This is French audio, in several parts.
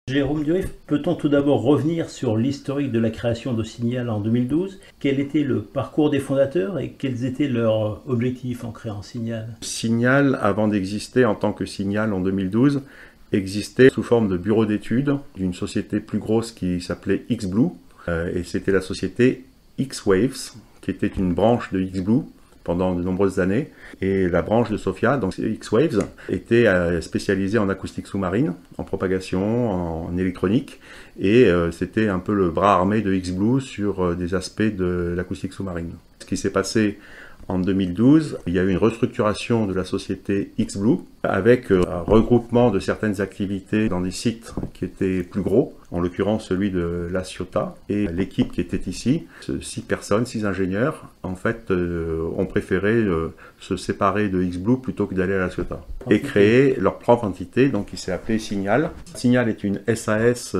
Jérôme Durif, peut-on tout d'abord revenir sur l'historique de la création de Signal en 2012? Quel était le parcours des fondateurs et quels étaient leurs objectifs en créant Signal? Signal, avant d'exister en tant que Signal en 2012, existait sous forme de bureau d'études d'une société plus grosse qui s'appelait XBlue, et c'était la société X-Waves, qui était une branche de XBlue pendant de nombreuses années, et la branche de Sofia, donc X-Waves, était spécialisée en acoustique sous-marine, en propagation, en électronique, et c'était un peu le bras armé de XBlue sur des aspects de l'acoustique sous-marine. Ce qui s'est passé en 2012, il y a eu une restructuration de la société XBlue avec un regroupement de certaines activités dans des sites qui étaient plus gros, en l'occurrence celui de La Ciotat, et l'équipe qui était ici, 6 personnes, 6 ingénieurs, en fait ont préféré se séparer de XBlue plutôt que d'aller à La Ciotat et créer leur propre entité, donc qui s'est appelée Signal. Signal est une SAS,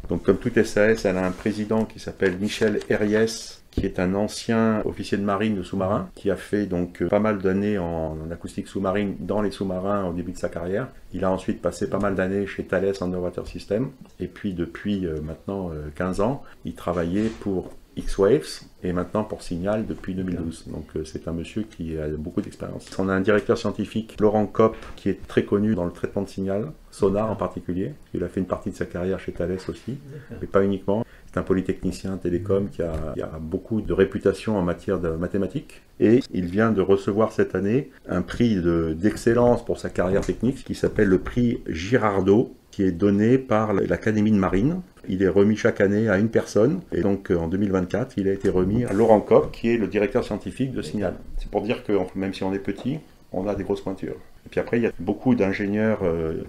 donc comme toute SAS, elle a un président qui s'appelle Michel Herriès, qui est un ancien officier de marine de sous-marin, qui a fait donc pas mal d'années en acoustique sous-marine dans les sous-marins au début de sa carrière. Il a ensuite passé pas mal d'années chez Thales Underwater System, et puis depuis maintenant 15 ans, il travaillait pour X-Waves, et maintenant pour Signal depuis 2012. Donc c'est un monsieur qui a beaucoup d'expérience. On a un directeur scientifique, Laurent Kopp, qui est très connu dans le traitement de signal, sonar en particulier. Il a fait une partie de sa carrière chez Thales aussi, mais pas uniquement. C'est un polytechnicien télécom qui a beaucoup de réputation en matière de mathématiques. Et il vient de recevoir cette année un prix d'excellence pour sa carrière technique qui s'appelle le prix Girardot, qui est donné par l'Académie de Marine. Il est remis chaque année à une personne. Et donc en 2024, il a été remis à Laurent Kopp, qui est le directeur scientifique de Signal. C'est pour dire que même si on est petit, on a des grosses pointures. Et puis après, il y a beaucoup d'ingénieurs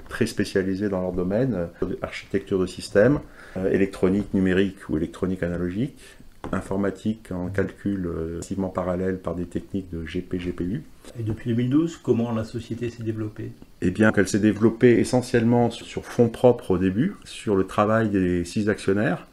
très spécialisés dans leur domaine, architecture de système, électronique numérique ou électronique analogique, informatique en calcul massivement parallèle par des techniques de GP-GPU. Et depuis 2012, comment la société s'est développée? Eh bien, qu'elle s'est développée essentiellement sur fonds propres au début, sur le travail des 6 actionnaires,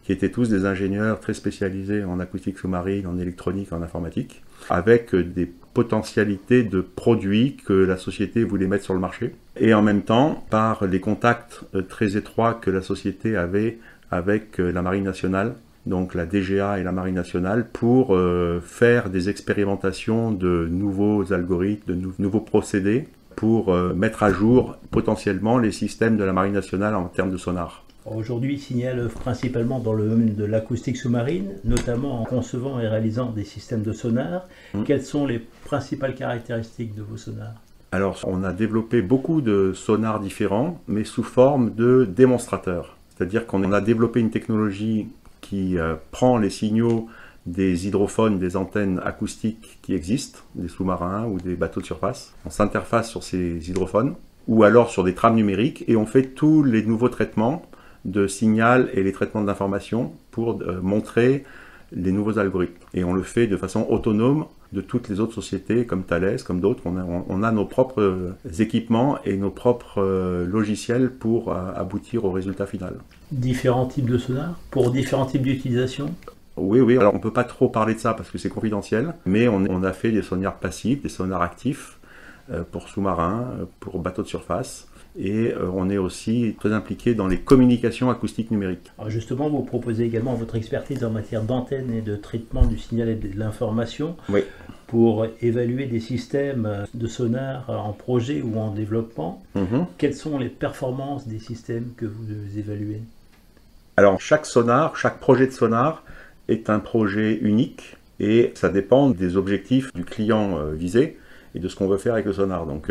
qui étaient tous des ingénieurs très spécialisés en acoustique sous-marine, en électronique, en informatique, avec des potentialités de produits que la société voulait mettre sur le marché. Et en même temps, par les contacts très étroits que la société avait avec la Marine nationale, donc la DGA et la Marine nationale, pour faire des expérimentations de nouveaux algorithmes, de nouveaux procédés, pour mettre à jour potentiellement les systèmes de la Marine nationale en termes de sonar. Aujourd'hui, Signal œuvre principalement dans le domaine de l'acoustique sous-marine, notamment en concevant et réalisant des systèmes de sonar. Quelles sont les principales caractéristiques de vos sonars? Alors, on a développé beaucoup de sonars différents, mais sous forme de démonstrateurs. C'est-à-dire qu'on a développé une technologie qui prend les signaux des hydrophones, des antennes acoustiques qui existent, des sous-marins ou des bateaux de surface. On s'interface sur ces hydrophones, ou alors sur des trames numériques, et on fait tous les nouveaux traitements de signal et les traitements d'information pour montrer les nouveaux algorithmes. Et on le fait de façon autonome de toutes les autres sociétés, comme Thales, comme d'autres. On a nos propres équipements et nos propres logiciels pour aboutir au résultat final. Différents types de sonars pour différents types d'utilisation? Oui. Alors on ne peut pas trop parler de ça parce que c'est confidentiel, mais on a fait des sonars passifs, des sonars actifs pour sous-marins, pour bateaux de surface. Et on est aussi très impliqué dans les communications acoustiques numériques. Alors justement, vous proposez également votre expertise en matière d'antenne et de traitement du signal et de l'information pour évaluer des systèmes de sonar en projet ou en développement. Quelles sont les performances des systèmes que vous évaluez? Alors chaque sonar, chaque projet de sonar est un projet unique et ça dépend des objectifs du client visé et de ce qu'on veut faire avec le sonar. Donc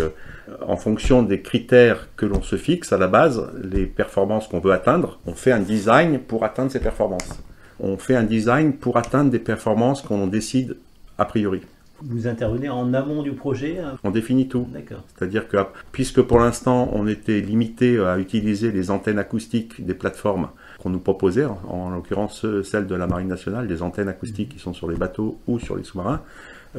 en fonction des critères que l'on se fixe à la base, les performances qu'on veut atteindre, on fait un design pour atteindre ces performances. On fait un design pour atteindre des performances qu'on décide a priori. Vous intervenez en amont du projet? On définit tout. D'accord. C'est-à-dire que puisque pour l'instant on était limité à utiliser les antennes acoustiques des plateformes qu'on nous proposait, en l'occurrence celles de la Marine nationale, des antennes acoustiques qui sont sur les bateaux ou sur les sous-marins,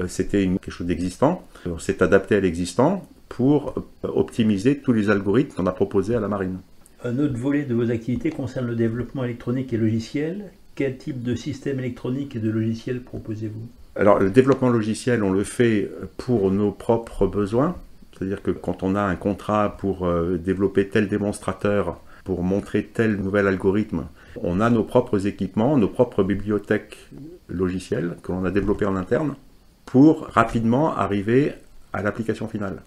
c'était quelque chose d'existant. On s'est adapté à l'existant pour optimiser tous les algorithmes qu'on a proposés à la Marine. Un autre volet de vos activités concerne le développement électronique et logiciel. Quel type de système électronique et de logiciel proposez-vous? Alors le développement logiciel, on le fait pour nos propres besoins. C'est-à-dire que quand on a un contrat pour développer tel démonstrateur pour montrer tel nouvel algorithme. On a nos propres équipements, nos propres bibliothèques logicielles que l'on a développées en interne pour rapidement arriver à l'application finale.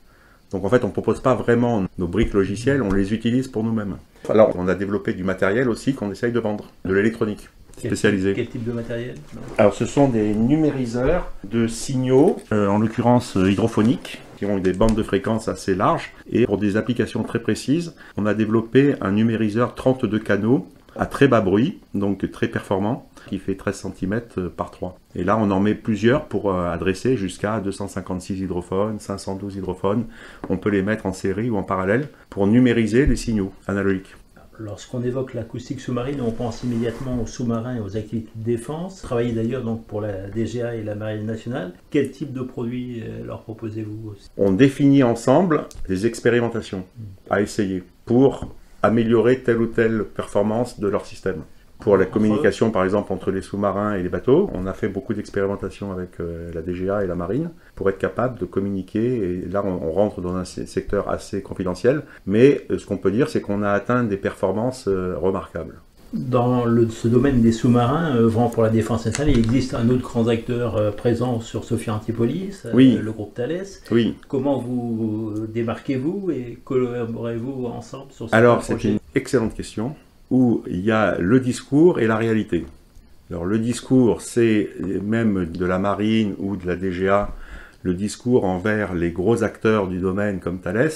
Donc en fait, on ne propose pas vraiment nos briques logicielles, on les utilise pour nous-mêmes. Alors, on a développé du matériel aussi qu'on essaye de vendre, de l'électronique spécialisée. Quel type de matériel? Alors, ce sont des numériseurs de signaux, en l'occurrence hydrophoniques, qui ont des bandes de fréquences assez larges. Et pour des applications très précises, on a développé un numériseur 32 canaux à très bas bruit, donc très performant, qui fait 13 cm par 3. Et là, on en met plusieurs pour adresser jusqu'à 256 hydrophones, 512 hydrophones. On peut les mettre en série ou en parallèle pour numériser les signaux analogiques. Lorsqu'on évoque l'acoustique sous-marine, on pense immédiatement aux sous-marins et aux activités de défense. Vous travaillez d'ailleurs donc pour la DGA et la Marine nationale. Quel type de produits leur proposez-vous aussi? On définit ensemble des expérimentations à essayer pour améliorer telle ou telle performance de leur système. Pour la communication, par exemple, entre les sous-marins et les bateaux, on a fait beaucoup d'expérimentations avec la DGA et la Marine pour être capable de communiquer. Et là, on rentre dans un secteur assez confidentiel. Mais ce qu'on peut dire, c'est qu'on a atteint des performances remarquables. Dans ce domaine des sous-marins, œuvrant pour la défense nationale, il existe un autre grand acteur présent sur Sophia Antipolis, oui. Le groupe Thales. Oui. Comment vous démarquez-vous et collaborez-vous ensemble sur ce projet? Alors, c'est une excellente question, où il y a le discours et la réalité. Alors, le discours, c'est même de la Marine ou de la DGA, le discours envers les gros acteurs du domaine comme Thales,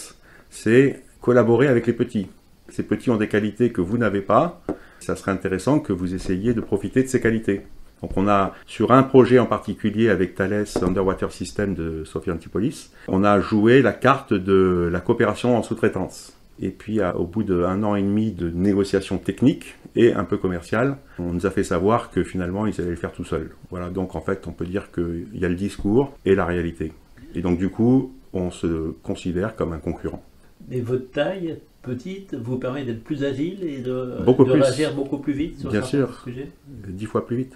c'est collaborer avec les petits. Ces petits ont des qualités que vous n'avez pas. Ça serait intéressant que vous essayiez de profiter de ces qualités. Donc on a, sur un projet en particulier avec Thales Underwater System de Sophia Antipolis, on a joué la carte de la coopération en sous-traitance. Et puis au bout d'1 an et demi de négociations techniques et un peu commerciales, on nous a fait savoir que finalement ils allaient le faire tout seuls. Voilà, donc en fait on peut dire qu'il y a le discours et la réalité. Et donc du coup, on se considère comme un concurrent. Et votre taille petite vous permet d'être plus agile et de réagir beaucoup plus vite sur certains sujets? 10 fois plus vite.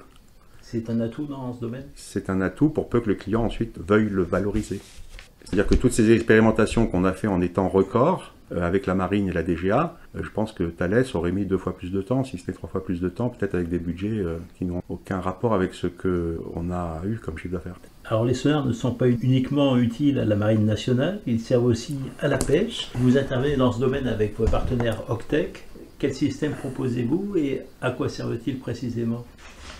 C'est un atout dans ce domaine? C'est un atout pour peu que le client ensuite veuille le valoriser. C'est-à-dire que toutes ces expérimentations qu'on a fait en étant record, avec la Marine et la DGA, je pense que Thales aurait mis 2 fois plus de temps, si c'était 3 fois plus de temps, peut-être avec des budgets qui n'ont aucun rapport avec ce qu'on a eu comme chiffre d'affaires. Alors les sonars ne sont pas uniquement utiles à la Marine nationale, ils servent aussi à la pêche. Vous intervenez dans ce domaine avec vos partenaires Octech. Quel système proposez-vous et à quoi servent-ils précisément?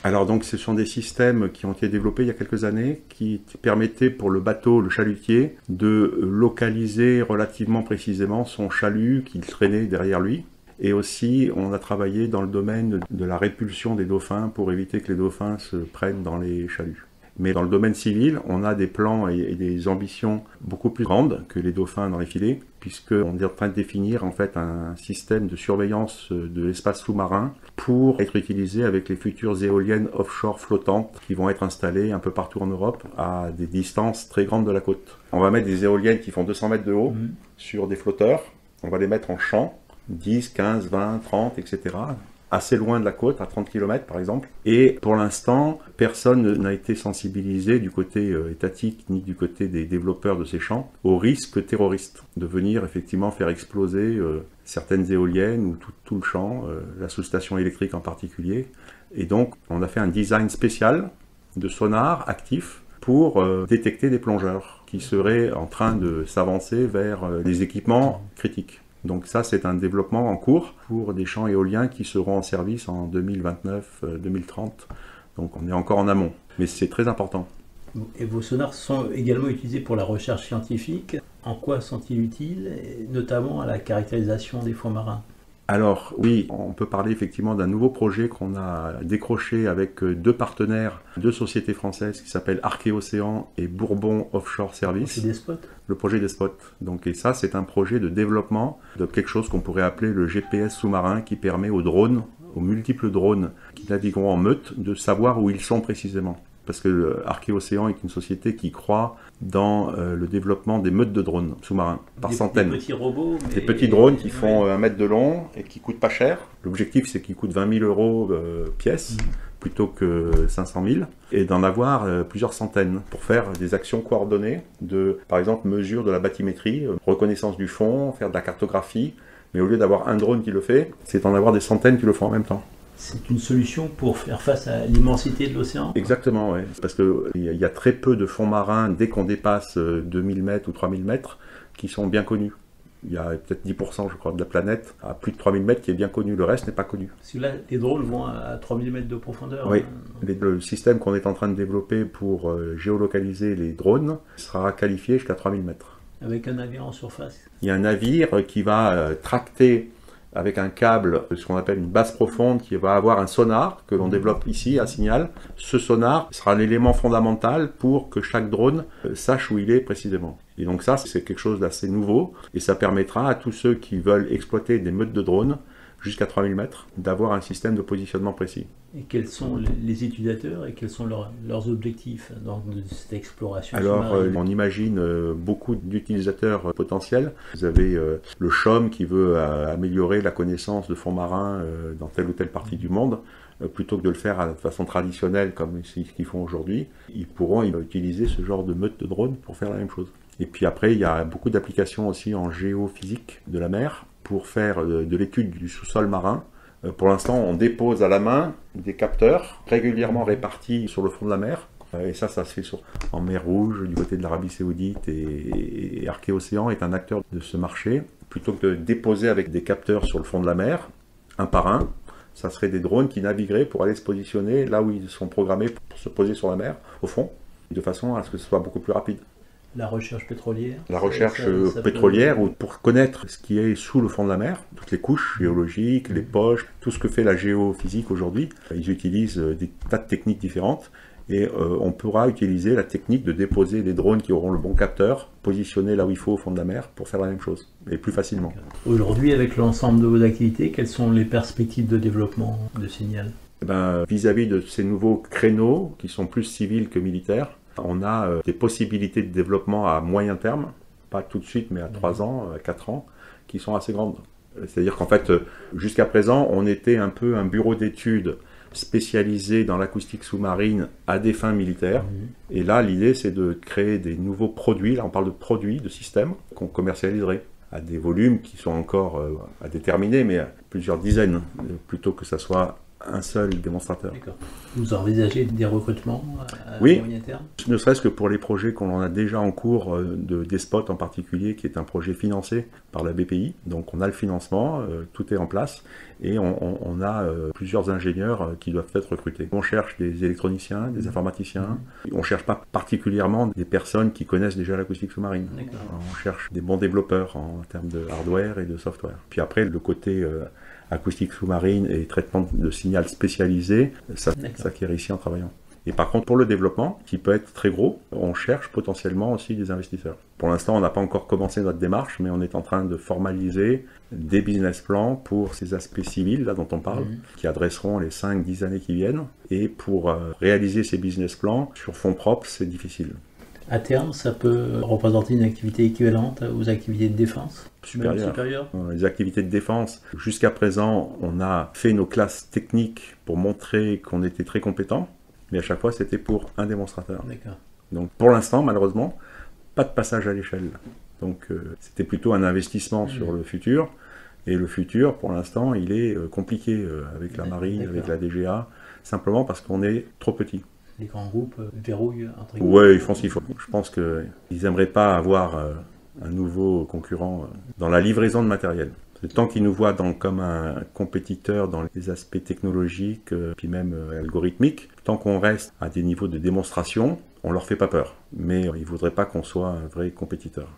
Alors donc ce sont des systèmes qui ont été développés il y a quelques années, qui permettaient pour le bateau, le chalutier, de localiser relativement précisément son chalut qu'il traînait derrière lui. Et aussi, on a travaillé dans le domaine de la répulsion des dauphins pour éviter que les dauphins se prennent dans les chaluts. Mais dans le domaine civil, on a des plans et des ambitions beaucoup plus grandes que les dauphins dans les filets, puisqu'on est en train de définir en fait un système de surveillance de l'espace sous-marin pour être utilisé avec les futures éoliennes offshore flottantes qui vont être installées un peu partout en Europe à des distances très grandes de la côte. On va mettre des éoliennes qui font 200 mètres de haut sur des flotteurs, on va les mettre en champ, 10, 15, 20, 30, etc., assez loin de la côte, à 30 km par exemple. Et pour l'instant, personne n'a été sensibilisé du côté étatique ni du côté des développeurs de ces champs au risque terroriste de venir effectivement faire exploser certaines éoliennes ou tout le champ, la sous-station électrique en particulier. Et donc, on a fait un design spécial de sonar actif pour détecter des plongeurs qui seraient en train de s'avancer vers des équipements critiques. Donc ça, c'est un développement en cours pour des champs éoliens qui seront en service en 2029-2030. Donc on est encore en amont, mais c'est très important. Et vos sonars sont également utilisés pour la recherche scientifique. En quoi sont-ils utiles, notamment à la caractérisation des fonds marins? Alors oui, on peut parler effectivement d'un nouveau projet qu'on a décroché avec 2 partenaires, 2 sociétés françaises qui s'appellent Archéocéan et Bourbon Offshore Service. C'est des spots? Le projet des spots. Donc, et ça, c'est un projet de développement de quelque chose qu'on pourrait appeler le GPS sous-marin qui permet aux drones, aux multiples drones qui navigueront en meute, de savoir où ils sont précisément. Parce que Archéocéan est une société qui croit dans le développement des meutes de drones sous-marins, par centaines. Des petits robots, mais... Des petits drones qui font 1 mètre de long et qui coûtent pas cher. L'objectif, c'est qu'ils coûtent 20 000 € pièce, plutôt que 500 000, et d'en avoir plusieurs centaines pour faire des actions coordonnées de, par exemple, mesure de la bathymétrie, reconnaissance du fond, faire de la cartographie, Mais au lieu d'avoir un drone qui le fait, c'est d'en avoir des centaines qui le font en même temps. C'est une solution pour faire face à l'immensité de l'océan? Exactement, oui. Parce qu'il y a très peu de fonds marins, dès qu'on dépasse 2000 mètres ou 3000 mètres, qui sont bien connus. Il y a peut-être 10%, je crois, de la planète à plus de 3000 mètres qui est bien connu. Le reste n'est pas connu. Parce que là, les drones vont à 3000 mètres de profondeur. Oui. Le système qu'on est en train de développer pour géolocaliser les drones sera qualifié jusqu'à 3000 mètres. Avec un navire en surface? Il y a un navire qui va tracter avec un câble, ce qu'on appelle une base profonde, qui va avoir un sonar que l'on développe ici à Signal. Ce sonar sera l'élément fondamental pour que chaque drone sache où il est précisément. Et donc ça, c'est quelque chose d'assez nouveau, et ça permettra à tous ceux qui veulent exploiter des meutes de drones jusqu'à 3000 mètres d'avoir un système de positionnement précis. Et quels sont les utilisateurs et quels sont leurs objectifs dans cette exploration? Alors, on imagine beaucoup d'utilisateurs potentiels. Vous avez le CHOM qui veut améliorer la connaissance de fonds marins dans telle ou telle partie du monde. Plutôt que de le faire de façon traditionnelle comme ce qu'ils font aujourd'hui, ils pourront utiliser ce genre de meute de drones pour faire la même chose. Et puis après, il y a beaucoup d'applications aussi en géophysique de la mer pour faire de l'étude du sous-sol marin. Pour l'instant, on dépose à la main des capteurs régulièrement répartis sur le fond de la mer. Et ça se fait en mer Rouge, du côté de l'Arabie Saoudite, et Archéocéan est un acteur de ce marché. Plutôt que de déposer avec des capteurs sur le fond de la mer, un par un, ça serait des drones qui navigueraient pour aller se positionner là où ils sont programmés pour se poser sur la mer, au fond, de façon à ce que ce soit beaucoup plus rapide. La recherche pétrolière? La recherche pétrolière, ou pour connaître ce qui est sous le fond de la mer, toutes les couches géologiques, les poches, tout ce que fait la géophysique aujourd'hui. Ils utilisent des tas de techniques différentes, et on pourra utiliser la technique de déposer des drones qui auront le bon capteur, positionnés là où il faut au fond de la mer, pour faire la même chose, et plus facilement. Aujourd'hui, avec l'ensemble de vos activités, quelles sont les perspectives de développement de Signal? Vis-à-vis de ces nouveaux créneaux, qui sont plus civils que militaires, on a des possibilités de développement à moyen terme, pas tout de suite, mais à 3 ans, à 4 ans, qui sont assez grandes. C'est-à-dire qu'en fait, jusqu'à présent, on était un peu un bureau d'études spécialisé dans l'acoustique sous-marine à des fins militaires. Et là, l'idée, c'est de créer des nouveaux produits. Là, on parle de produits, de systèmes qu'on commercialiserait à des volumes qui sont encore à déterminer, mais à plusieurs dizaines, plutôt que ça soit un seul démonstrateur. D'accord. Vous envisagez des recrutements à moyen terme? Ne serait-ce que pour les projets qu'on a déjà en cours, des spots en particulier, qui est un projet financé par la BPI. Donc on a le financement, tout est en place, et on a plusieurs ingénieurs qui doivent être recrutés. On cherche des électroniciens, des informaticiens. On ne cherche pas particulièrement des personnes qui connaissent déjà l'acoustique sous-marine. On cherche des bons développeurs en termes de hardware et de software. Puis après, le côté acoustique sous-marine et traitement de signal spécialisé, ça s'acquiert ici en travaillant. Et par contre, pour le développement, qui peut être très gros, on cherche potentiellement aussi des investisseurs. Pour l'instant, on n'a pas encore commencé notre démarche, mais on est en train de formaliser des business plans pour ces aspects civils là dont on parle, qui adresseront les 5-10 années qui viennent. Et pour réaliser ces business plans sur fonds propres, c'est difficile. À terme, ça peut représenter une activité équivalente aux activités de défense? Supérieure. Les activités de défense, jusqu'à présent, on a fait nos classes techniques pour montrer qu'on était très compétents, mais à chaque fois, c'était pour un démonstrateur. Donc pour l'instant, malheureusement, pas de passage à l'échelle. Donc c'était plutôt un investissement sur le futur, et le futur, pour l'instant, il est compliqué avec la marine, avec la DGA, simplement parce qu'on est trop petit. Les grands groupes verrouillent entre guillemets. Oui, ils font ce qu'il faut. Je pense qu'ils n'aimeraient pas avoir un nouveau concurrent dans la livraison de matériel. Tant qu'ils nous voient comme un compétiteur dans les aspects technologiques, puis même algorithmiques, tant qu'on reste à des niveaux de démonstration, on leur fait pas peur. Mais ils ne voudraient pas qu'on soit un vrai compétiteur.